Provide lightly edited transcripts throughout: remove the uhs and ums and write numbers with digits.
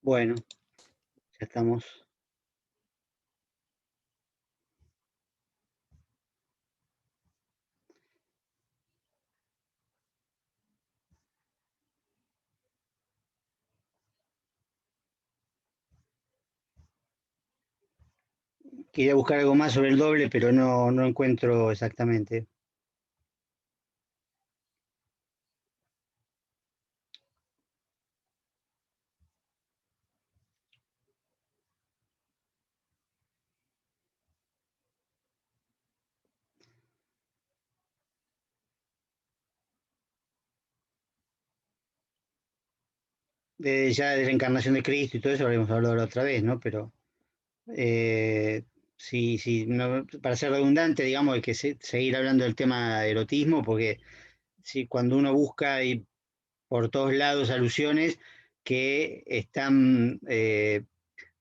Bueno, ya estamos. Quería buscar algo más sobre el doble, pero no encuentro exactamente. Ya de la encarnación de Cristo y todo eso habríamos hablado la otra vez, ¿no? Pero sí, sí, para ser redundante, digamos, hay que seguir hablando del tema erotismo, porque sí, cuando uno busca y por todos lados alusiones que están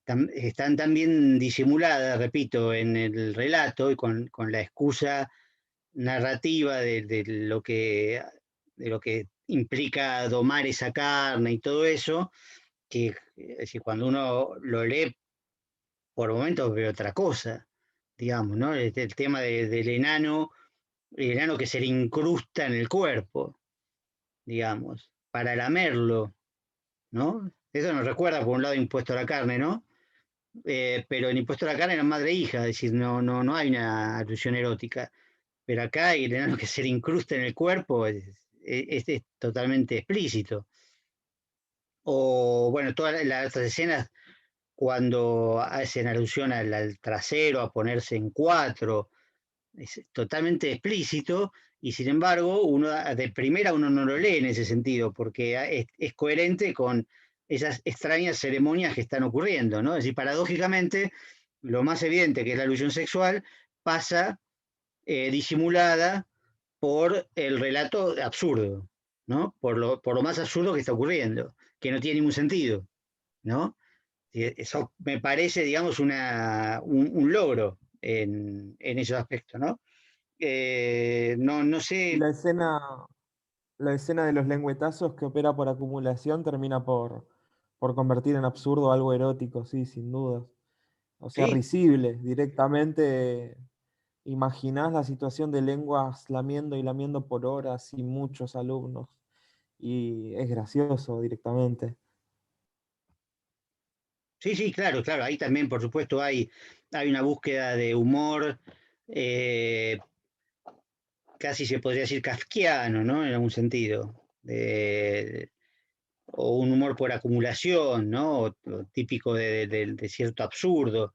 tan bien disimuladas, repito, en el relato y con la excusa narrativa de lo que implica domar esa carne y todo eso, que es decir, cuando uno lo lee por momentos ve otra cosa, digamos, ¿no? El tema del enano, el enano que se le incrusta en el cuerpo, digamos, para lamerlo, ¿no? Eso nos recuerda, por un lado, Impuesto a la carne, ¿no? Pero en Impuesto a la carne eran madre e hija, es decir, no hay una alusión erótica. Pero acá el enano que se le incrusta en el cuerpo es totalmente explícito. O bueno, todas las otras escenas cuando hacen alusión al trasero, a ponerse en cuatro, es totalmente explícito y sin embargo uno de primera uno no lo lee en ese sentido porque es coherente con esas extrañas ceremonias que están ocurriendo, ¿no? Es decir, paradójicamente, lo más evidente que es la alusión sexual pasa disimulada por el relato absurdo, ¿no? Por lo más absurdo que está ocurriendo, que no tiene ningún sentido, ¿no? Eso me parece, digamos, un logro en esos aspectos, ¿no? No Y sé, la escena de los lengüetazos que opera por acumulación termina por convertir en absurdo algo erótico, sí, sin dudas. O sea, sí, risible, directamente. Imaginás la situación de lenguas lamiendo y lamiendo por horas y muchos alumnos. Y es gracioso directamente. sí, sí, claro, claro, ahí también, por supuesto, hay una búsqueda de humor, eh, casi se podría decir kafkiano, ¿no? En algún sentido. O un humor por acumulación, ¿no? O típico de cierto absurdo,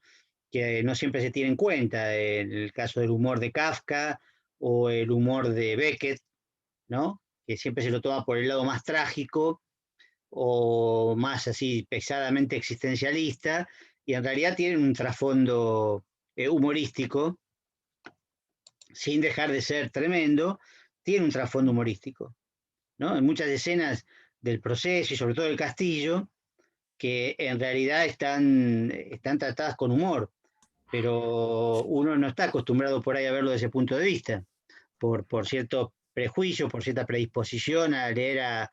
que no siempre se tiene en cuenta, en el caso del humor de Kafka o el humor de Beckett, ¿no? Que siempre se lo toma por el lado más trágico o más así pesadamente existencialista, y en realidad tienen un trasfondo humorístico, sin dejar de ser tremendo, tiene un trasfondo humorístico, ¿no? En muchas escenas del proceso y sobre todo del castillo, que en realidad están tratadas con humor, pero uno no está acostumbrado por ahí a verlo desde ese punto de vista, por cierto prejuicio, por cierta predisposición a leer a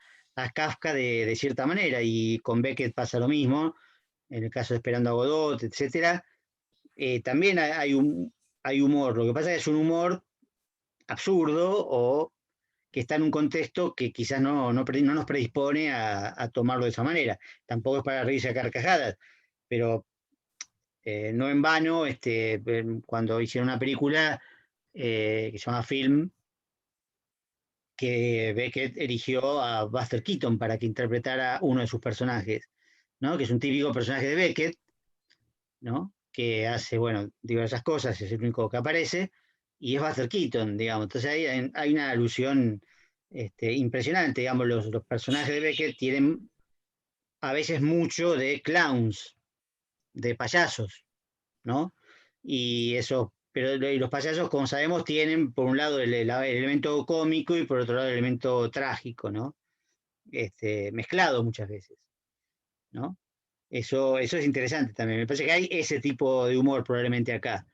Kafka de cierta manera, y con Beckett pasa lo mismo, en el caso de Esperando a Godot, etcétera. También hay humor, lo que pasa es que es un humor absurdo o que está en un contexto que quizás no nos predispone a tomarlo de esa manera. Tampoco es para reírse a carcajadas, pero no en vano, cuando hicieron una película que se llama Film, que Beckett eligió a Buster Keaton para que interpretara uno de sus personajes, ¿no? Que es un típico personaje de Beckett, ¿no? Que hace, bueno, diversas cosas, es el único que aparece, y es Buster Keaton, digamos. Entonces ahí hay una alusión impresionante, digamos, los personajes de Beckett tienen a veces mucho de clowns, de payasos, ¿no? Y eso, pero y los payasos, como sabemos, tienen por un lado el elemento cómico y por otro lado el elemento trágico, ¿no? Mezclado muchas veces, ¿no? Eso es interesante también. Me parece que hay ese tipo de humor probablemente acá,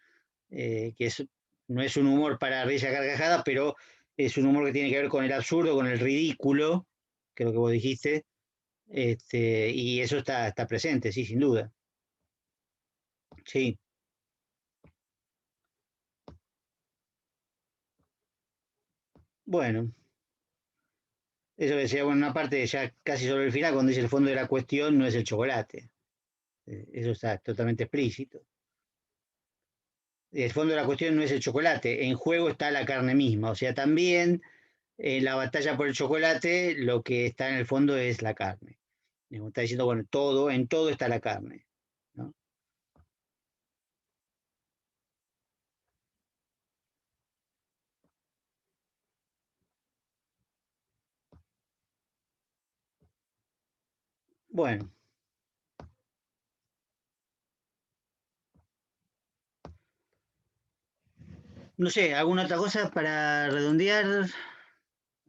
no es un humor para reírse a carcajadas, pero es un humor que tiene que ver con el absurdo, con el ridículo, que es lo que vos dijiste, Y eso está presente, sí, sin duda. Sí. Bueno, eso que decía, bueno, una parte ya casi sobre el final, cuando dice el fondo de la cuestión no es el chocolate. Eso está totalmente explícito. El fondo de la cuestión no es el chocolate, en juego está la carne misma. O sea, también en la batalla por el chocolate, lo que está en el fondo es la carne. Como está diciendo, bueno, en todo está la carne, ¿no? Bueno, no sé, ¿alguna otra cosa para redondear?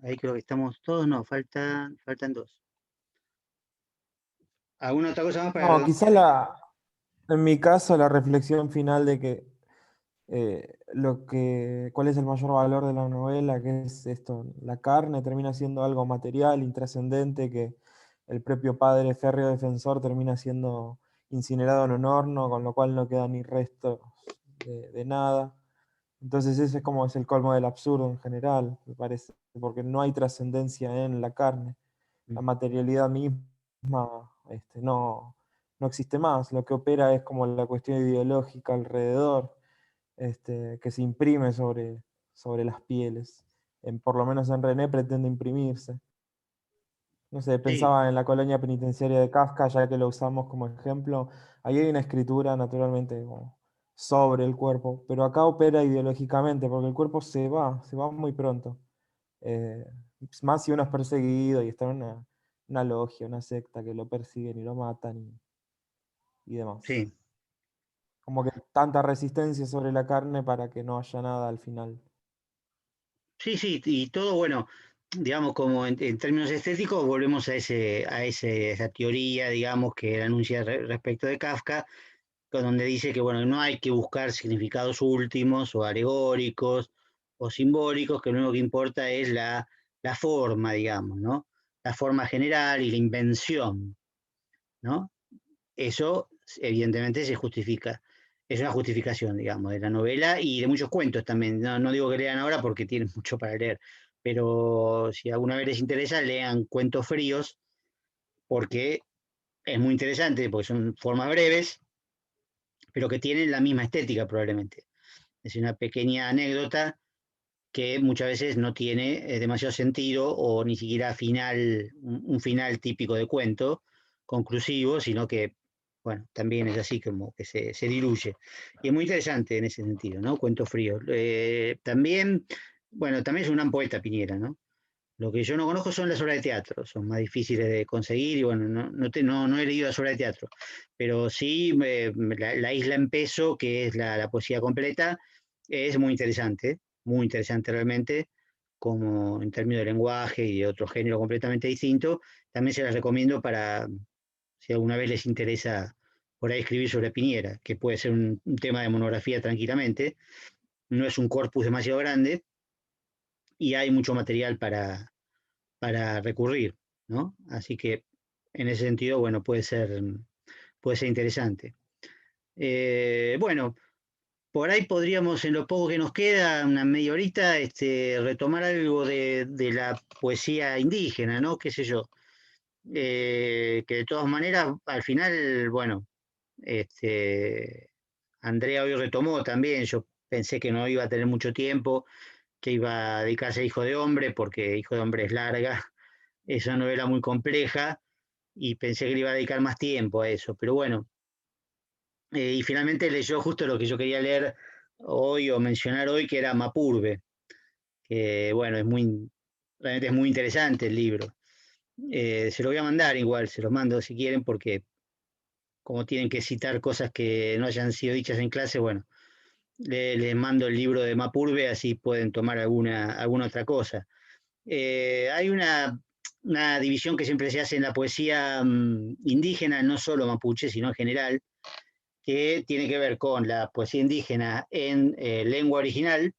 Ahí creo que estamos todos, no, faltan dos. ¿Alguna otra cosa más para No, quizá redondear? en mi caso la reflexión final de que cuál es el mayor valor de la novela, que es esto, la carne termina siendo algo material, intrascendente, que el propio padre férreo defensor termina siendo incinerado en un horno, con lo cual no queda ni restos de nada. Entonces ese es como es el colmo del absurdo en general, me parece, porque no hay trascendencia en la carne. La materialidad misma no existe más. Lo que opera es como la cuestión ideológica alrededor, que se imprime sobre las pieles. Por lo menos en René pretende imprimirse. No sé, Sí, pensaba en la colonia penitenciaria de Kafka, ya que lo usamos como ejemplo. Ahí hay una escritura, naturalmente, como sobre el cuerpo, pero acá opera ideológicamente, porque el cuerpo se va muy pronto. Eh, Más si uno es perseguido y está en una logia, una secta que lo persiguen y lo matan y demás. sí, Como que tanta resistencia sobre la carne para que no haya nada al final. sí, sí, y todo, bueno, digamos, como en términos estéticos, volvemos esa teoría, digamos, que él anuncia respecto de Kafka, con donde dice que, bueno, no hay que buscar significados últimos o alegóricos o simbólicos, que lo único que importa es la forma, digamos, ¿no? La forma general y la invención, ¿no? Eso evidentemente se justifica. Es una justificación, digamos, de la novela y de muchos cuentos también. No digo que lean ahora porque tienen mucho para leer, pero si alguna vez les interesa, lean cuentos fríos porque es muy interesante, porque son formas breves, pero que tienen la misma estética probablemente. Es una pequeña anécdota que muchas veces no tiene demasiado sentido o ni siquiera un final típico de cuento conclusivo, sino que, bueno, también es así como que se diluye. Y es muy interesante en ese sentido, ¿no? Cuento frío. También, bueno, también es un gran poeta Piñera, ¿no? Lo que yo no conozco son las obras de teatro, son más difíciles de conseguir y bueno, no he leído las obras de teatro, pero sí la Isla en Peso, que es la poesía completa, es muy interesante realmente, como en términos de lenguaje y de otro género completamente distinto. También se las recomiendo para si alguna vez les interesa por ahí escribir sobre Piñera, que puede ser un tema de monografía tranquilamente, no es un corpus demasiado grande y hay mucho material para recurrir, ¿no? Así que en ese sentido, bueno, puede ser interesante. Bueno, por ahí podríamos, en lo poco que nos queda, una media horita, retomar algo de la poesía indígena, ¿no? Qué sé yo. Que de todas maneras, al final, bueno, Andrea hoy retomó también, yo pensé que no iba a tener mucho tiempo, que iba a dedicarse a Hijo de Hombre, porque Hijo de Hombre es larga, es una novela muy compleja y pensé que le iba a dedicar más tiempo a eso, pero bueno, y finalmente leyó justo lo que yo quería leer hoy o mencionar hoy, que era Mapurbe, que bueno, realmente es muy interesante el libro. Se lo voy a mandar igual, se los mando si quieren, porque como tienen que citar cosas que no hayan sido dichas en clase, bueno, les mando el libro de Mapurbe, así pueden tomar alguna otra cosa. Hay una división que siempre se hace en la poesía indígena, no solo mapuche, sino en general, que tiene que ver con la poesía indígena en lengua original,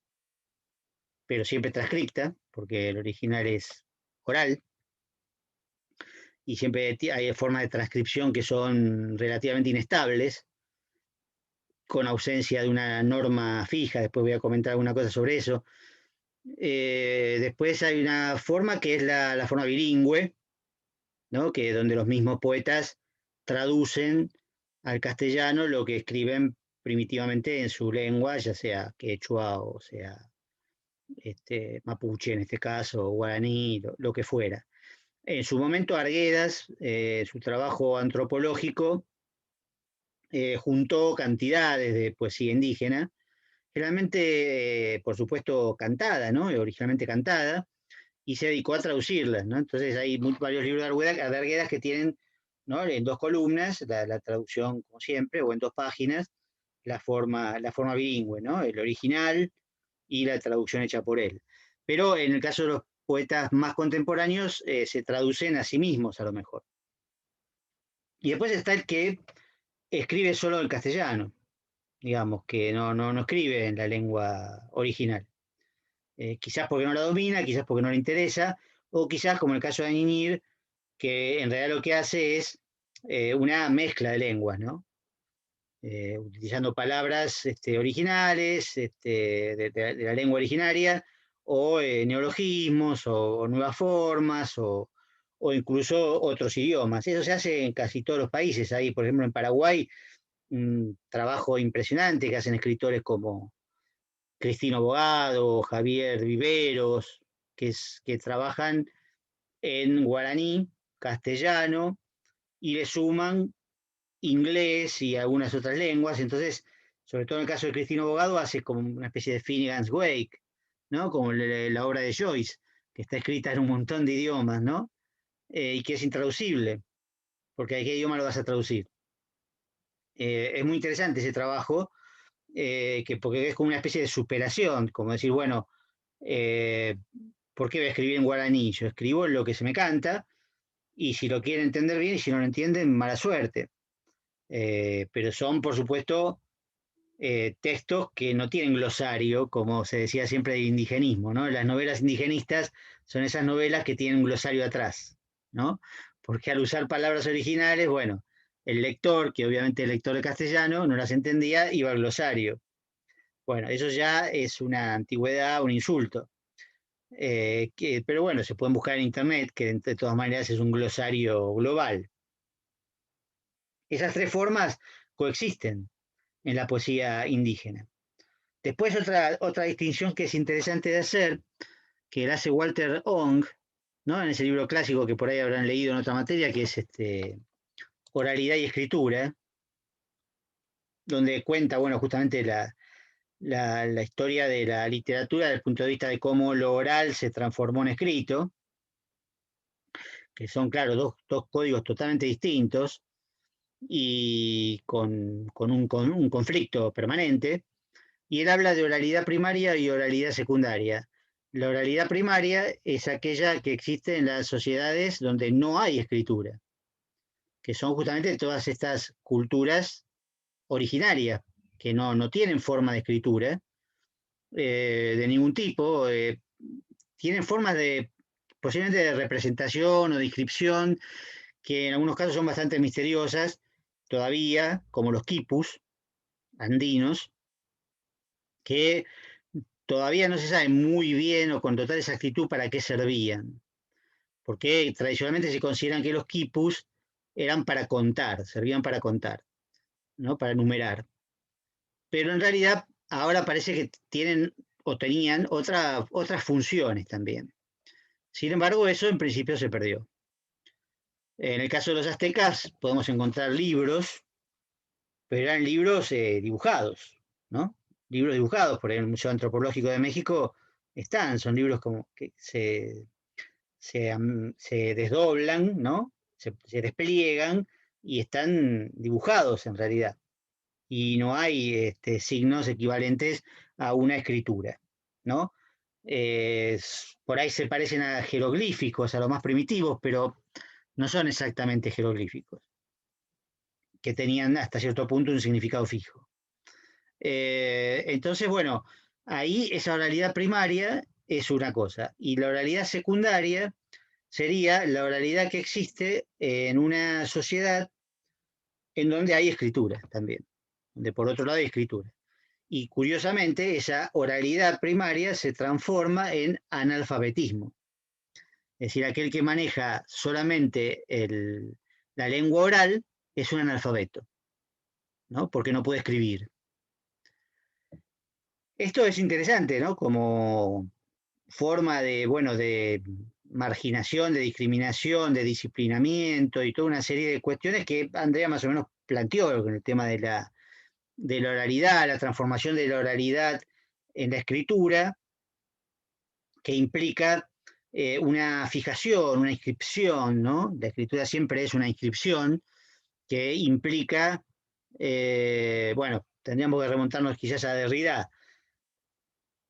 pero siempre transcripta, porque el original es oral, y siempre hay formas de transcripción que son relativamente inestables, con ausencia de una norma fija. Después voy a comentar alguna cosa sobre eso. Después hay una forma que es la forma bilingüe, ¿no? Que donde los mismos poetas traducen al castellano lo que escriben primitivamente en su lengua, ya sea quechua o sea mapuche en este caso, o guaraní, lo que fuera. En su momento Arguedas, su trabajo antropológico, juntó cantidades de poesía indígena, generalmente, por supuesto, cantada, ¿no? Originalmente cantada, y se dedicó a traducirlas, ¿no? Entonces hay varios libros de Arguedas que tienen, ¿no? En 2 columnas, la traducción, como siempre, o en 2 páginas, la forma bilingüe, ¿no? El original y la traducción hecha por él. Pero en el caso de los poetas más contemporáneos, se traducen a sí mismos, a lo mejor. Y después está el que escribe solo el castellano, digamos, que no escribe en la lengua original. Quizás porque no la domina, quizás porque no le interesa, o quizás, como en el caso de Ninir, que en realidad lo que hace es una mezcla de lenguas, ¿no? Utilizando palabras originales de la lengua originaria, o neologismos, o nuevas formas, o incluso otros idiomas. Eso se hace en casi todos los países. Hay, por ejemplo, en Paraguay, un trabajo impresionante que hacen escritores como Cristino Bogado, Javier Viveros, que trabajan en guaraní, castellano, y le suman inglés y algunas otras lenguas. Entonces, sobre todo en el caso de Cristino Bogado, hace como una especie de Finnegan's Wake, ¿no? Como la obra de Joyce, que está escrita en un montón de idiomas, ¿no? Y que es intraducible, porque ¿a qué idioma lo vas a traducir? Es muy interesante ese trabajo, porque es como una especie de superación, como decir, bueno, eh, ¿por qué voy a escribir en guaraní? Yo escribo lo que se me canta, y si lo quieren entender bien, y si no lo entienden, mala suerte. Pero son, por supuesto, textos que no tienen glosario, como se decía siempre del indigenismo, ¿no? Las novelas indigenistas son esas novelas que tienen un glosario atrás, ¿no? Porque al usar palabras originales, bueno, el lector, que obviamente el lector de castellano no las entendía, iba al glosario. Bueno, eso ya es una antigüedad, un insulto. Pero bueno, se pueden buscar en internet, que de todas maneras es un glosario global. Esas 3 formas coexisten en la poesía indígena. Después otra distinción que es interesante de hacer, que la hace Walter Ong, ¿no? En ese libro clásico que por ahí habrán leído en otra materia, que es Oralidad y Escritura, donde cuenta, bueno, justamente la historia de la literatura desde el punto de vista de cómo lo oral se transformó en escrito, que son, claro, dos códigos totalmente distintos y con un conflicto permanente. Y él habla de oralidad primaria y oralidad secundaria. La oralidad primaria es aquella que existe en las sociedades donde no hay escritura, que son justamente todas estas culturas originarias, que no tienen forma de escritura de ningún tipo, tienen formas posiblemente de representación o de inscripción, que en algunos casos son bastante misteriosas todavía, como los quipus andinos, que todavía no se sabe muy bien o con total exactitud para qué servían, porque tradicionalmente se consideran que los quipus eran para contar, servían para contar, ¿no? Para numerar. Pero en realidad ahora parece que tienen o tenían otras funciones también. Sin embargo, eso en principio se perdió. En el caso de los aztecas podemos encontrar libros, pero eran libros dibujados, ¿no? Libros dibujados, por el Museo Antropológico de México son libros como que se desdoblan, ¿no? Se despliegan y están dibujados en realidad. Y no hay signos equivalentes a una escritura, ¿no? Por ahí se parecen a jeroglíficos, a los más primitivos, pero no son exactamente jeroglíficos, que tenían hasta cierto punto un significado fijo. Entonces, bueno, ahí esa oralidad primaria es una cosa, y la oralidad secundaria sería la oralidad que existe en una sociedad en donde hay escritura también, donde por otro lado hay escritura. Y curiosamente, esa oralidad primaria se transforma en analfabetismo. Es decir, aquel que maneja solamente la lengua oral es un analfabeto, ¿no? Porque no puede escribir. Esto es interesante, ¿no? Como forma de, bueno, de marginación, de discriminación, de disciplinamiento y toda una serie de cuestiones que Andrea más o menos planteó con el tema de la oralidad, la transformación de la oralidad en la escritura, que implica una fijación, una inscripción, ¿no? La escritura siempre es una inscripción que implica, bueno, tendríamos que remontarnos quizás a Derrida,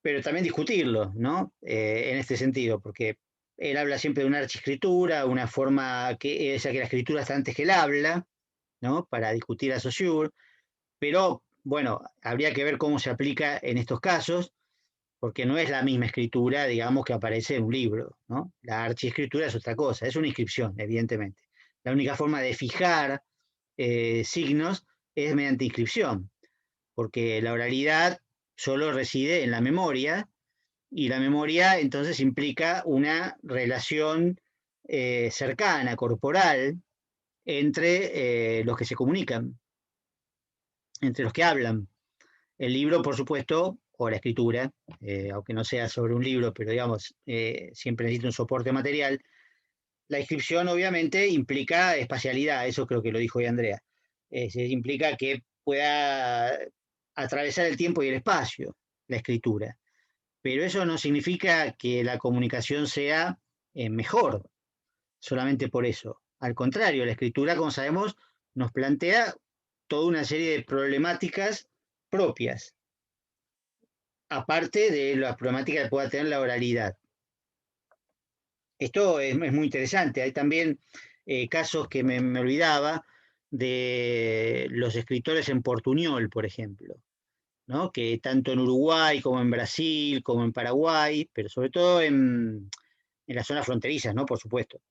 pero también discutirlo, ¿no? En este sentido, porque él habla siempre de una archiescritura, una forma que, que la escritura está antes que el habla, ¿no? Para discutir a Saussure, pero bueno, habría que ver cómo se aplica en estos casos, porque no es la misma escritura, digamos, que aparece en un libro, ¿no? La archiescritura es otra cosa, es una inscripción, evidentemente. La única forma de fijar signos es mediante inscripción, porque la oralidad solo reside en la memoria, y la memoria entonces implica una relación cercana, corporal, entre los que se comunican, entre los que hablan. El libro, por supuesto, o la escritura, aunque no sea sobre un libro, pero digamos, siempre necesita un soporte material. La inscripción obviamente implica espacialidad, eso creo que lo dijo hoy Andrea. Implica que pueda atravesar el tiempo y el espacio, la escritura. Pero eso no significa que la comunicación sea mejor, solamente por eso. Al contrario, la escritura, como sabemos, nos plantea toda una serie de problemáticas propias, aparte de las problemáticas que pueda tener la oralidad. Esto es muy interesante. Hay también casos que me olvidaba de los escritores en portuñol, por ejemplo, ¿no? Que tanto en Uruguay como en Brasil, como en Paraguay, pero sobre todo en las zonas fronterizas, ¿no? Por supuesto,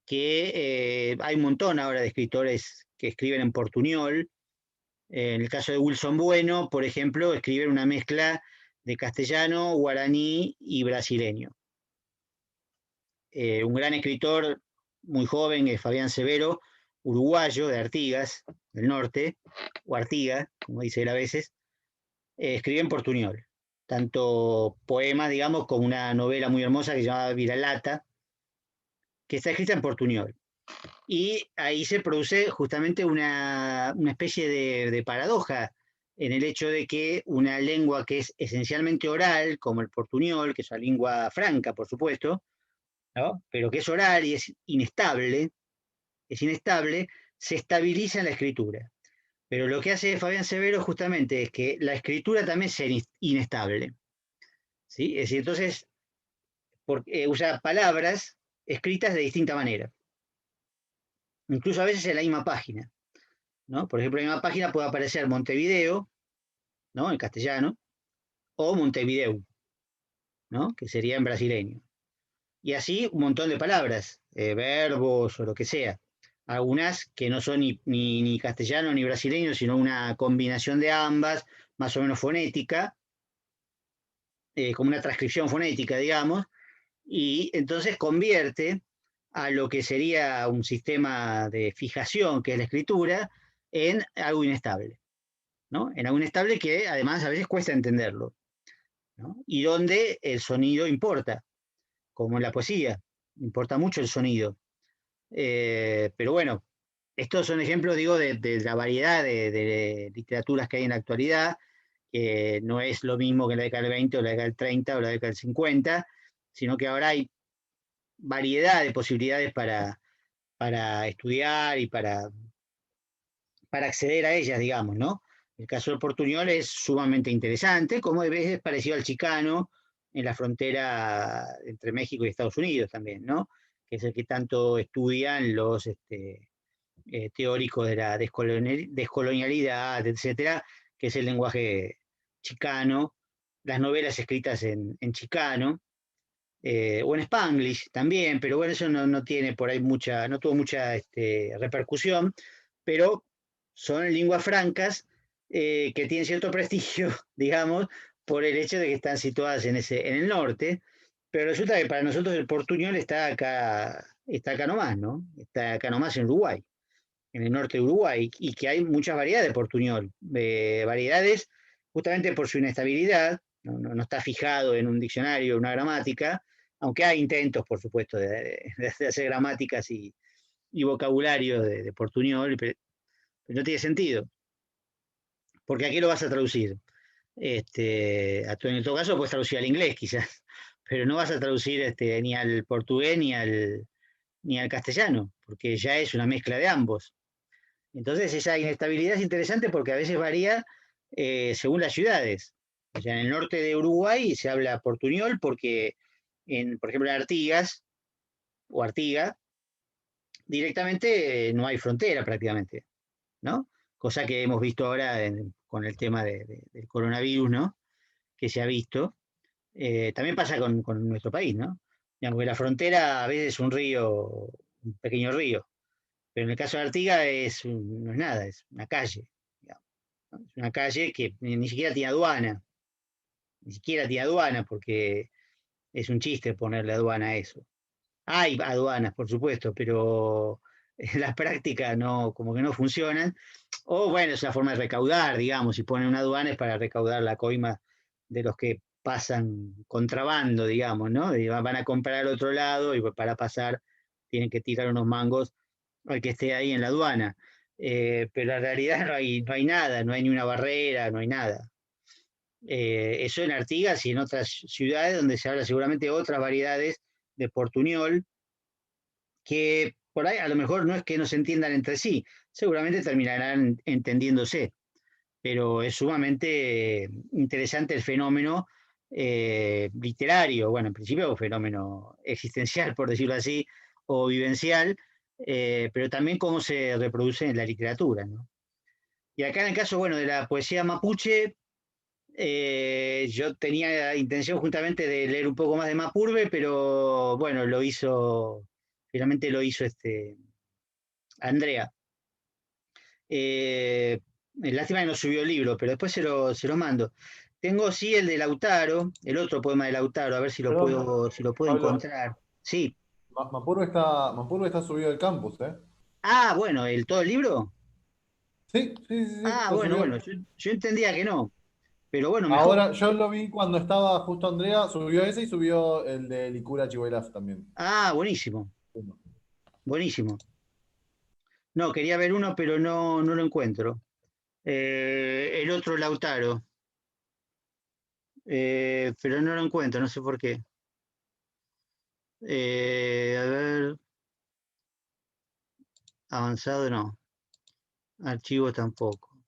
que hay un montón ahora de escritores que escriben en portuñol. En el caso de Wilson Bueno, por ejemplo, escriben una mezcla de castellano, guaraní y brasileño. Un gran escritor muy joven es Fabián Severo, uruguayo de Artigas, del norte, o Artiga, como dice él a veces, escribió en portuñol, tanto poemas, digamos, como una novela muy hermosa que se llama Viralata, que está escrita en portuñol. Y ahí se produce justamente una especie de paradoja en el hecho de que una lengua que es esencialmente oral, como el portuñol, que es una lengua franca, por supuesto, ¿no? Pero que es oral y es inestable, se estabiliza en la escritura. Pero lo que hace Fabián Severo justamente es que la escritura también sea inestable. ¿Sí? Es decir, entonces usa palabras escritas de distinta manera, incluso a veces en la misma página, ¿no? Por ejemplo, en la misma página puede aparecer Montevideo, ¿no? En castellano, o Montevideo, ¿no? Que sería en brasileño. Y así un montón de palabras, verbos o lo que sea. Algunas que no son ni castellano ni brasileño, sino una combinación de ambas, más o menos fonética, como una transcripción fonética, digamos, y entonces convierte a lo que sería un sistema de fijación, que es la escritura, en algo inestable, ¿no? En algo inestable que además a veces cuesta entenderlo, ¿no? Y donde el sonido importa, como en la poesía, importa mucho el sonido. Pero bueno, estos son ejemplos, digo, de la variedad de literaturas que hay en la actualidad, que no es lo mismo que en la década del 20 o la década del 30 o la década del 50, sino que ahora hay variedad de posibilidades para estudiar y para acceder a ellas, digamos, ¿no? El caso del portuñol es sumamente interesante, como es parecido al chicano en la frontera entre México y Estados Unidos también, ¿no? Que es el que tanto estudian los teóricos de la descolonialidad, etcétera, que es el lenguaje chicano, las novelas escritas en chicano, o en Spanglish también, pero bueno, eso no tiene por ahí no tuvo mucha repercusión, pero son lenguas francas que tienen cierto prestigio, digamos, por el hecho de que están situadas en el norte, pero resulta que para nosotros el portuñol está acá nomás, ¿no? Está acá nomás en Uruguay, en el norte de Uruguay, y que hay muchas variedades de portuñol, variedades justamente por su inestabilidad, no está fijado en un diccionario, una gramática, aunque hay intentos, por supuesto, de hacer gramáticas y vocabulario de portuñol, pero no tiene sentido, porque aquí lo vas a traducir. En todo caso, puedes traducir al inglés, quizás, pero no vas a traducir ni al portugués ni al castellano, porque ya es una mezcla de ambos. Entonces, esa inestabilidad es interesante porque a veces varía según las ciudades. O sea, en el norte de Uruguay se habla portuñol porque, por ejemplo, en Artigas o Artiga, directamente no hay frontera prácticamente, ¿no? Cosa que hemos visto ahora con el tema del coronavirus, ¿no? Que se ha visto. También pasa con nuestro país, ¿no? Digamos que la frontera a veces es un río, un pequeño río, pero en el caso de Artigas no es nada, es una calle, digamos, ¿no? Es una calle que ni siquiera tiene aduana, ni siquiera tiene aduana, porque es un chiste ponerle aduana a eso. Hay aduanas, por supuesto, pero en la práctica no, como que no funcionan. O bueno, es una forma de recaudar, digamos, si ponen una aduana es para recaudar la coima de los que pasan contrabando, digamos, ¿no? Y van a comprar al otro lado y para pasar tienen que tirar unos mangos al que esté ahí en la aduana. Pero en realidad no hay nada, no hay ni una barrera, no hay nada. Eso en Artigas y en otras ciudades donde se habla seguramente otras variedades de portuñol que por ahí a lo mejor no es que no se entiendan entre sí, seguramente terminarán entendiéndose, pero es sumamente interesante el fenómeno literario, bueno, en principio es un fenómeno existencial, por decirlo así, o vivencial, pero también cómo se reproduce en la literatura, ¿no? Y acá en el caso, bueno, de la poesía mapuche, yo tenía intención justamente de leer un poco más de Mapurbe, pero bueno, finalmente lo hizo Andrea. Lástima que no subió el libro, pero después se lo mando. Tengo sí el de Lautaro, el otro poema de Lautaro, a ver Perdón, si lo puedo Pablo, encontrar. Sí. Mapurgo está subido al campus, ¿eh? Ah, bueno, ¿todo el libro? Sí, sí, sí, sí, Ah, lo bueno, subió. bueno, yo entendía que no, pero bueno, mejor. Ahora, yo lo vi cuando estaba justo Andrea, subió ese y subió el de Licura Chihuahua también. Ah, buenísimo, buenísimo. No, quería ver uno, pero no lo encuentro. El otro Lautaro, pero no lo encuentro, no sé por qué. A ver, avanzado no, archivo tampoco.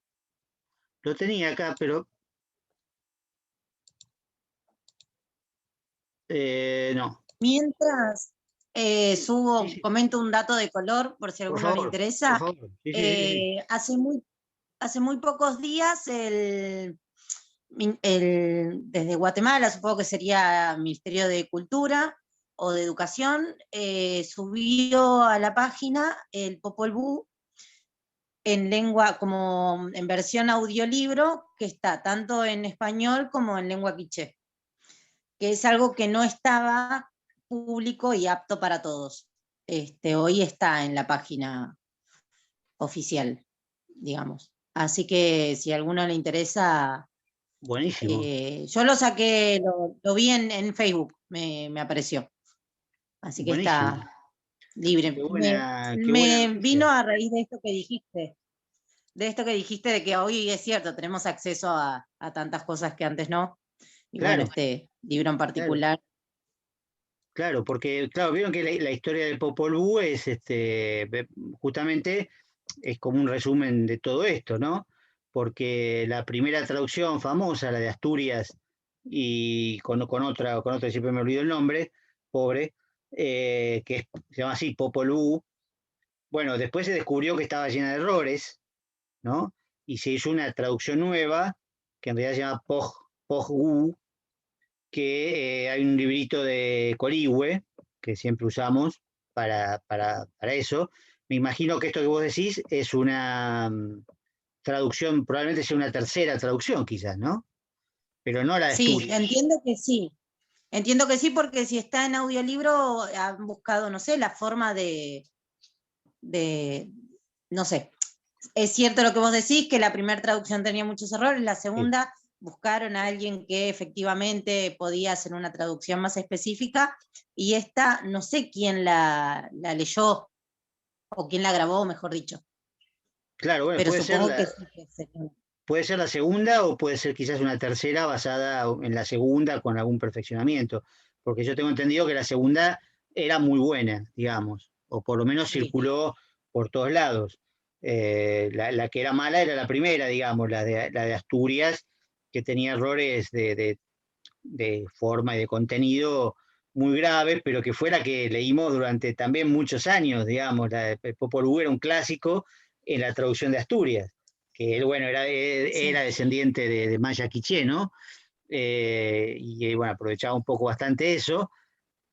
Lo tenía acá, pero no. Mientras Sí, sí, comento un dato de color, por si a por alguno le favor, por interesa. favor. Sí, sí, sí, sí. Hace muy pocos días desde Guatemala, supongo que sería Ministerio de Cultura o de Educación, subió a la página el Popol Vuh en lengua, como en versión audiolibro, que está tanto en español como en lengua quiché, que es algo que no estaba público y apto para todos. Hoy está en la página oficial, digamos. Así que si a alguno le interesa, Buenísimo, yo lo saqué, lo vi en Facebook, me apareció. Así que buenísimo. está libre. Qué buena Me noticia. vino a raíz de esto que dijiste, de que hoy es cierto, tenemos acceso a tantas cosas que antes no. Y bueno, Claro, este libro en claro, particular. claro, porque claro, vieron que la historia del Popol Vuh es justamente es como un resumen de todo esto, ¿no? Porque la primera traducción famosa, la de Asturias, y con otra, siempre me olvido el nombre, pobre, se llama así, Popol Vuh. Bueno, después se descubrió que estaba llena de errores, ¿no? Y se hizo una traducción nueva, que en realidad se llama Pog Vuh, que hay un librito de Corihue, que siempre usamos para eso. Me imagino que esto que vos decís es una traducción, probablemente sea una tercera traducción quizás, ¿no? Pero no la de Sí, Asturias. entiendo que sí. Entiendo que sí, porque si está en audiolibro, han buscado, no sé, la forma de no sé. Es cierto lo que vos decís, que la primera traducción tenía muchos errores, la segunda buscaron a alguien que efectivamente podía hacer una traducción más específica, y esta, no sé quién la leyó, o quién la grabó, mejor dicho. Claro, bueno, Pero puede ser supongo que sí que sería. puede ser la segunda o puede ser quizás una tercera basada en la segunda con algún perfeccionamiento, porque yo tengo entendido que la segunda era muy buena, digamos, o por lo menos Sí. circuló por todos lados. La que era mala era la primera, digamos, la de Asturias, que tenía errores de forma y de contenido muy graves, pero que fue la que leímos durante también muchos años, digamos. El Popol Vuh era un clásico en la traducción de Asturias, que él, bueno, era descendiente de Maya Quiché, ¿no? Y bueno, aprovechaba un poco bastante eso,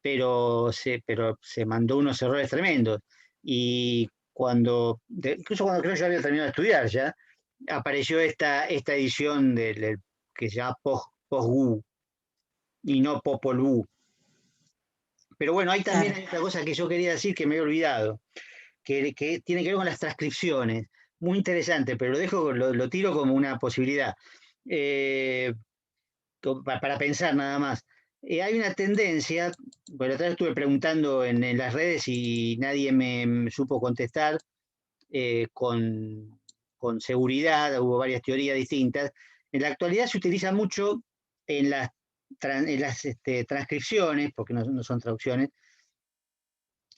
pero se mandó unos errores tremendos. Y incluso cuando creo que yo había terminado de estudiar ya, apareció esta edición que se llama Post-Vuh y no Popol Vuh. Pero bueno, hay también otra cosa que yo quería decir que me he olvidado, que tiene que ver con las transcripciones. Muy interesante, pero lo tiro como una posibilidad. Para pensar nada más. Hay una tendencia, bueno, otra vez estuve preguntando en las redes y nadie me supo contestar con seguridad, hubo varias teorías distintas. En la actualidad se utiliza mucho en las transcripciones, porque no son traducciones,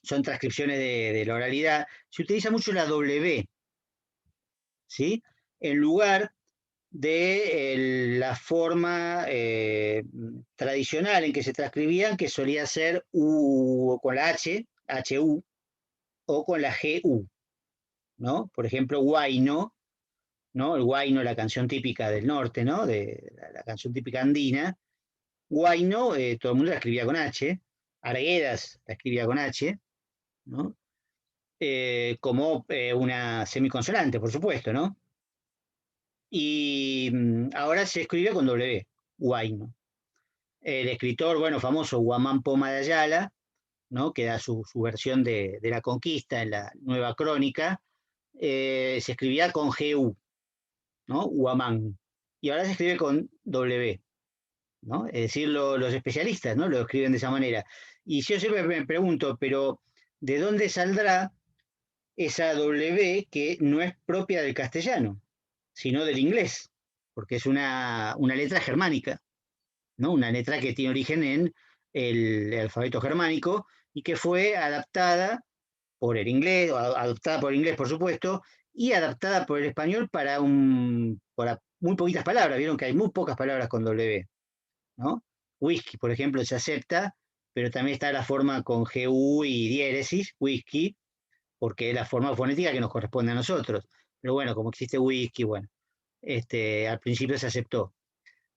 son transcripciones de la oralidad, se utiliza mucho la W, ¿sí? En lugar de la forma tradicional en que se transcribían, que solía ser U con la H, HU, o con la GU, ¿no? Por ejemplo, Huayno, ¿no? El Huayno, la canción típica del norte, ¿no? De la canción típica andina. Huayno, todo el mundo la escribía con H, Arguedas la escribía con H, ¿no? Como una semiconsonante, por supuesto, ¿no? Y ahora se escribe con W, Huayno. El escritor, bueno, famoso Guamán Poma de Ayala, ¿no? Que da su versión de la conquista en la Nueva Crónica, se escribía con GU, ¿no? Guamán. Y ahora se escribe con W, ¿no? Es decir, los especialistas, ¿no? Lo escriben de esa manera. Y yo siempre me pregunto, pero ¿de dónde saldrá esa W que no es propia del castellano, sino del inglés? Porque es una letra germánica, ¿no? Una letra que tiene origen en el alfabeto germánico y que fue adaptada por el inglés, adoptada por el inglés, por supuesto, y adaptada por el español para muy poquitas palabras. Vieron que hay muy pocas palabras con W, ¿no? Whisky, por ejemplo, se acepta, pero también está la forma con GU y diéresis, whisky, porque es la forma fonética que nos corresponde a nosotros. Pero bueno, como existe whisky, bueno, al principio se aceptó.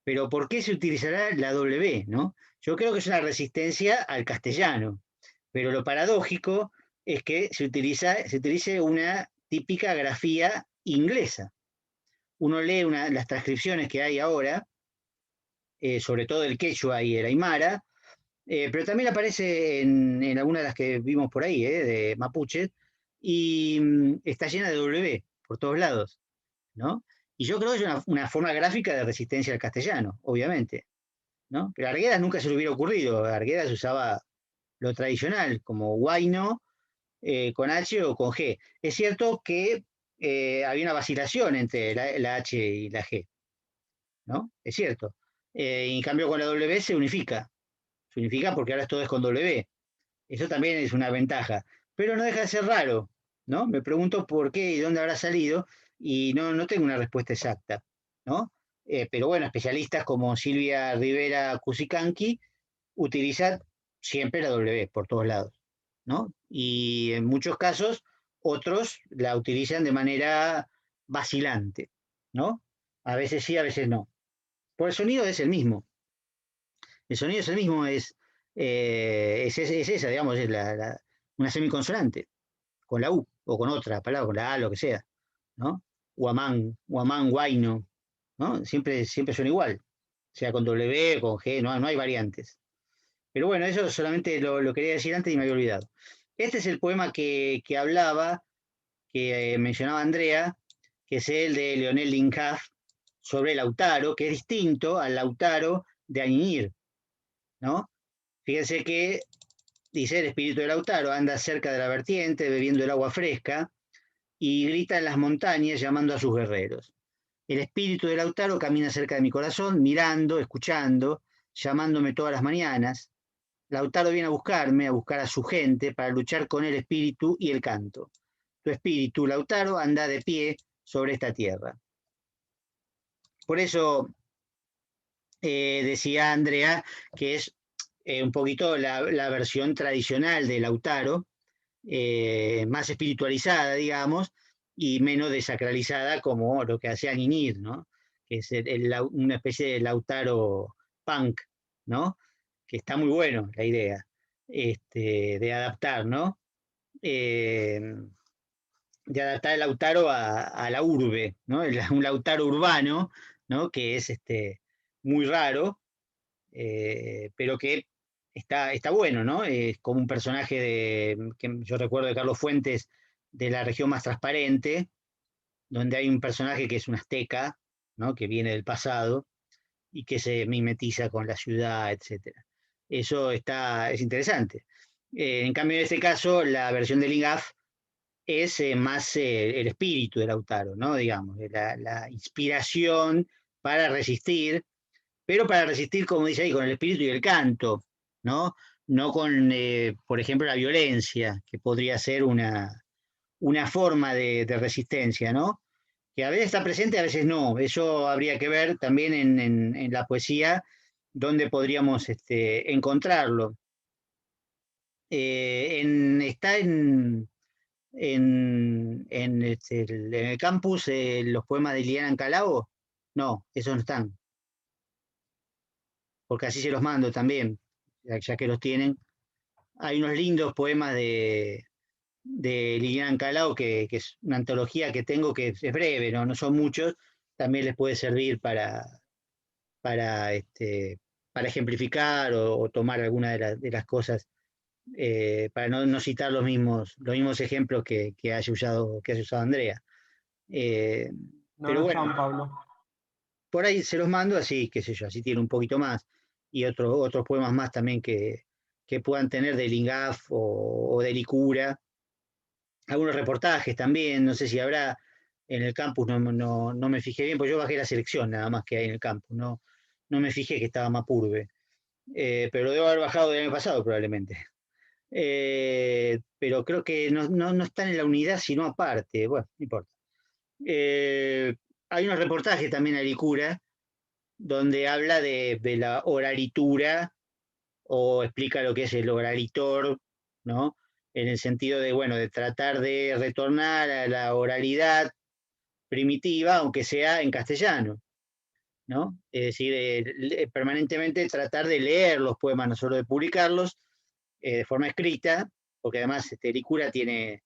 Pero ¿por qué se utilizará la W, no? Yo creo que es una resistencia al castellano, pero lo paradójico es que se utilice una típica grafía inglesa. Uno lee las transcripciones que hay ahora, sobre todo el quechua y el aymara, pero también aparece en algunas de las que vimos por ahí, de mapuche, y está llena de W por todos lados, ¿no? Y yo creo que es una forma gráfica de resistencia al castellano, obviamente, ¿no? Pero a Arguedas nunca se le hubiera ocurrido. A Arguedas usaba lo tradicional, como Huayno, con H o con G. Es cierto que había una vacilación entre la H y la G, ¿no? Es cierto. En cambio, con la W se unifica. Se unifica porque ahora todo es con W. Eso también es una ventaja. Pero no deja de ser raro, ¿no? Me pregunto por qué y dónde habrá salido y no tengo una respuesta exacta, ¿no? Pero bueno, especialistas como Silvia Rivera Cusicanqui utilizan siempre la W por todos lados, ¿no? Y en muchos casos otros la utilizan de manera vacilante, ¿no? A veces sí, a veces no. Por el sonido es el mismo. El sonido es el mismo, es esa, digamos, es una semiconsonante, con la U, o con otra palabra, con la A, lo que sea, ¿no? Guamán, guayno, ¿no? Siempre suena igual, sea con W, con G, no hay variantes. Pero bueno, eso solamente lo quería decir antes y me había olvidado. Este es el poema que hablaba, que mencionaba Andrea, que es el de Leonel Linhaf, sobre Lautaro, que es distinto al Lautaro de Añinir, ¿no? Fíjense que dice: el espíritu de Lautaro anda cerca de la vertiente, bebiendo el agua fresca, y grita en las montañas llamando a sus guerreros. El espíritu de Lautaro camina cerca de mi corazón, mirando, escuchando, llamándome todas las mañanas. Lautaro viene a buscar a su gente, para luchar con el espíritu y el canto. Tu espíritu, Lautaro, anda de pie sobre esta tierra. Por eso decía Andrea que es un poquito la versión tradicional de Lautaro, más espiritualizada, digamos, y menos desacralizada como lo que hacía Ninir, ¿no? Que es una especie de Lautaro punk, ¿no? Que está muy bueno la idea de adaptar, ¿no? De adaptar el Lautaro a la urbe, ¿no? Un Lautaro urbano, ¿no? Que es muy raro, pero que está bueno, ¿no? Es como un personaje que yo recuerdo de Carlos Fuentes, de La región más transparente, donde hay un personaje que es un azteca, ¿no? Que viene del pasado y que se mimetiza con la ciudad, etc. Eso es interesante. En cambio, en este caso, la versión de Lingaf es más el espíritu de Lautaro, ¿no? Digamos, la inspiración para resistir, pero para resistir, como dice ahí, con el espíritu y el canto, ¿no? No con, por ejemplo, la violencia, que podría ser una forma de resistencia, ¿no? Que a veces está presente, a veces no. Eso habría que ver también en la poesía, dónde podríamos encontrarlo. Está en el campus los poemas de Liliana Ancalao. No, esos no están, porque así se los mando también, ya que los tienen. Hay unos lindos poemas de Liliana Ancalao, que es una antología que tengo, que es breve, no son muchos, también les puede servir para, para ejemplificar o tomar alguna de las cosas, para no citar los mismos ejemplos que haya usado Andrea. No, Pero no bueno, están, Pablo. por ahí se los mando, así, qué sé yo, así tiene un poquito más, y otros poemas más también que puedan tener de Lingaf o de Licura. Algunos reportajes también, no sé si habrá en el campus, no me fijé bien, porque yo bajé la selección nada más que hay en el campus, no me fijé que estaba Mapurbe, pero lo debo haber bajado del año pasado probablemente. Pero creo que no están en la unidad, sino aparte, bueno, no importa. Hay unos reportajes también a Licura, donde habla de la oralitura, o explica lo que es el oralitor, ¿no? En el sentido de, bueno, de tratar de retornar a la oralidad primitiva, aunque sea en castellano, ¿no? Es decir, permanentemente tratar de leer los poemas, no solo de publicarlos de forma escrita, porque además Licura tiene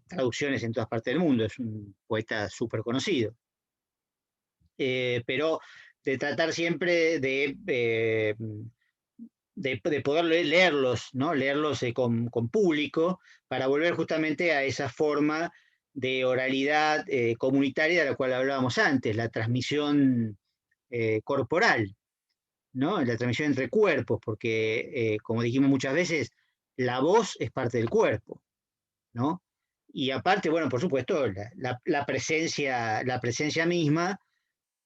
traducciones en todas partes del mundo, es un poeta súper conocido. Pero de tratar siempre de poder leerlos, ¿no? Leerlos con público, para volver justamente a esa forma de oralidad comunitaria de la cual hablábamos antes, la transmisión corporal, ¿no? La transmisión entre cuerpos, porque como dijimos muchas veces, la voz es parte del cuerpo, ¿no? Y aparte, bueno, por supuesto, la presencia misma,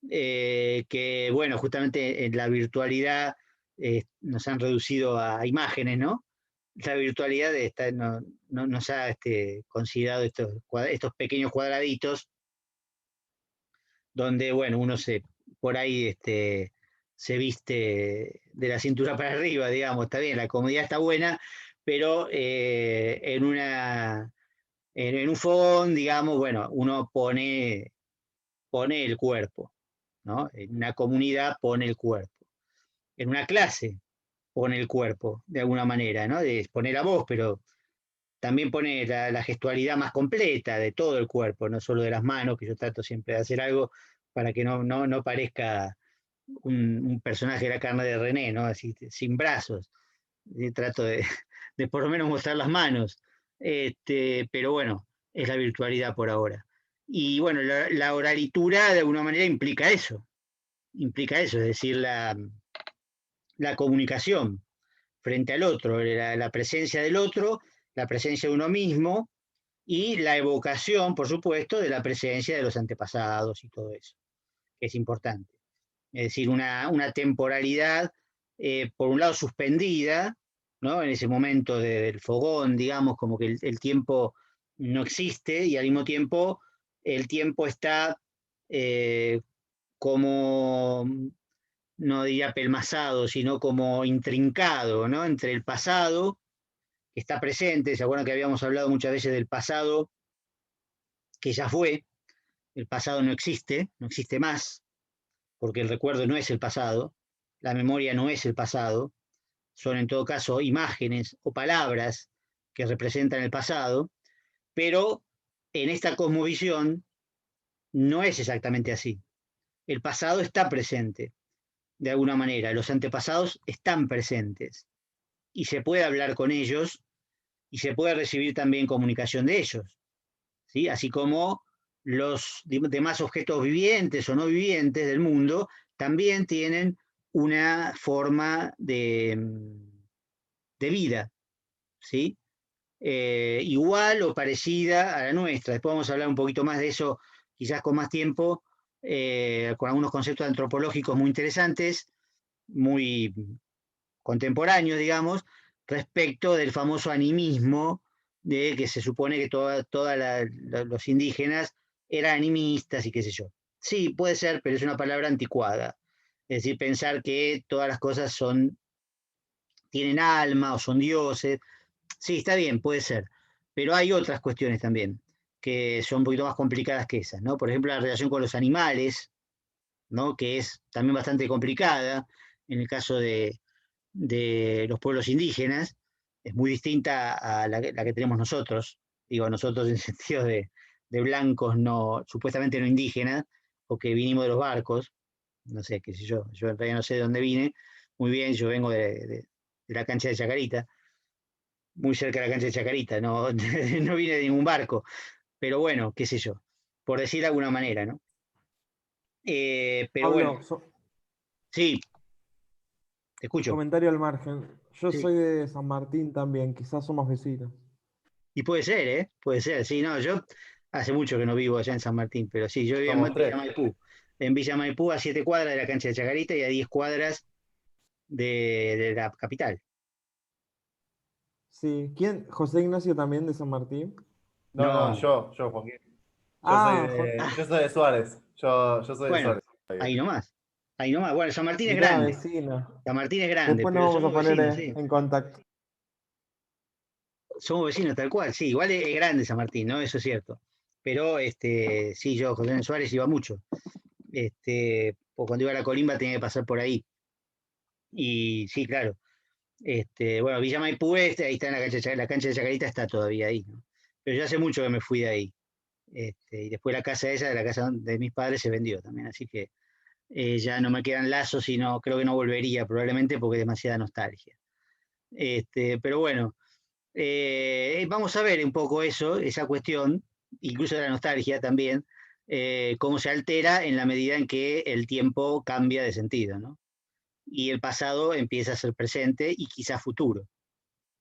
que, bueno, justamente en la virtualidad nos han reducido a imágenes, ¿no? La virtualidad nos ha considerado estos pequeños cuadraditos, donde, bueno, uno por ahí se viste de la cintura para arriba, digamos, está bien, la comodidad está buena, pero en un fogón, digamos, bueno, uno pone el cuerpo, ¿no? En una comunidad pone el cuerpo. en una clase pone el cuerpo, de alguna manera, ¿no? De poner la voz, pero también pone la gestualidad más completa de todo el cuerpo, no solo de las manos, que yo trato siempre de hacer algo para que no parezca un personaje de la carne de René, ¿no? Así, sin brazos. Y trato de por lo menos mostrar las manos. Pero bueno, es la virtualidad por ahora. Y bueno, la oralitura de alguna manera implica eso, es decir, la comunicación frente al otro, la presencia del otro, la presencia de uno mismo y la evocación, por supuesto, de la presencia de los antepasados y todo eso, que es importante. Es decir, una temporalidad, por un lado, suspendida, ¿no? En ese momento del fogón, digamos, como que el tiempo no existe y al mismo tiempo el tiempo está como, no diría pelmazado, sino como intrincado, ¿no? Entre el pasado, que está presente, ¿se acuerdan que habíamos hablado muchas veces del pasado que ya fue? El pasado no existe más, porque el recuerdo no es el pasado, la memoria no es el pasado, son en todo caso imágenes o palabras que representan el pasado, pero en esta cosmovisión no es exactamente así. El pasado está presente, de alguna manera, los antepasados están presentes y se puede hablar con ellos y se puede recibir también comunicación de ellos, ¿sí? Así como los demás objetos vivientes o no vivientes del mundo también tienen una forma de vida, ¿sí? Igual o parecida a la nuestra. Después vamos a hablar un poquito más de eso, quizás con más tiempo, con algunos conceptos antropológicos muy interesantes, muy contemporáneos, digamos, respecto del famoso animismo, de que se supone que todos los indígenas eran animistas y qué sé yo. Sí, puede ser, pero es una palabra anticuada. Es decir, pensar que todas las cosas tienen alma o son dioses. Sí, está bien, puede ser. Pero hay otras cuestiones también que son un poquito más complicadas que esas, ¿no? Por ejemplo, la relación con los animales, ¿no? Que es también bastante complicada en el caso de los pueblos indígenas, es muy distinta a la que tenemos nosotros, digo nosotros en el sentido de blancos no, supuestamente no indígenas, o que vinimos de los barcos, no sé, qué sé yo en realidad no sé de dónde vine, muy bien, yo vengo de la cancha de Chacarita, muy cerca de la cancha de Chacarita, no, no vine de ningún barco, pero bueno, qué sé yo, por decir de alguna manera, ¿no? Pero Pablo, bueno, sí, te escucho. comentario al margen. Yo Sí. soy de San Martín también, quizás somos vecinos. Y puede ser, ¿eh? Puede ser, sí, no, yo hace mucho que no vivo allá en San Martín, pero sí, yo vivo en Somos Villa tres. Maipú. En Villa Maipú, a 7 cuadras de la cancha de Chacarita y a 10 cuadras de la capital. Sí, ¿quién? ¿José Ignacio también de San Martín? No, No, yo, Joaquín. Ah, Yo soy de Suárez. Yo soy de bueno, Suárez. ahí nomás. Ahí nomás. Bueno, San Martín es mirá, grande. vecino. San Martín es grande, Después nos pero vamos a somos poner vecinos, sí. en contacto. Somos vecinos tal cual, sí. Igual es grande San Martín, ¿no? Eso es cierto. Pero sí, yo, José Suárez, iba mucho. Pues cuando iba a la Colimba tenía que pasar por ahí. Y sí, claro. Bueno, Villa Maipú, ahí está en la cancha de Chacarita está todavía ahí, ¿no? Pero yo hace mucho que me fui de ahí. Y después la casa esa, de la casa de mis padres, se vendió también, así que ya no me quedan lazos y no, creo que no volvería probablemente porque es demasiada nostalgia. Pero bueno, vamos a ver un poco eso, esa cuestión, incluso de la nostalgia también, cómo se altera en la medida en que el tiempo cambia de sentido, ¿no? Y el pasado empieza a ser presente y quizás futuro,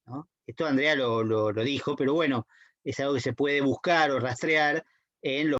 ¿no? Esto Andrea lo dijo, pero bueno, es algo que se puede buscar o rastrear en los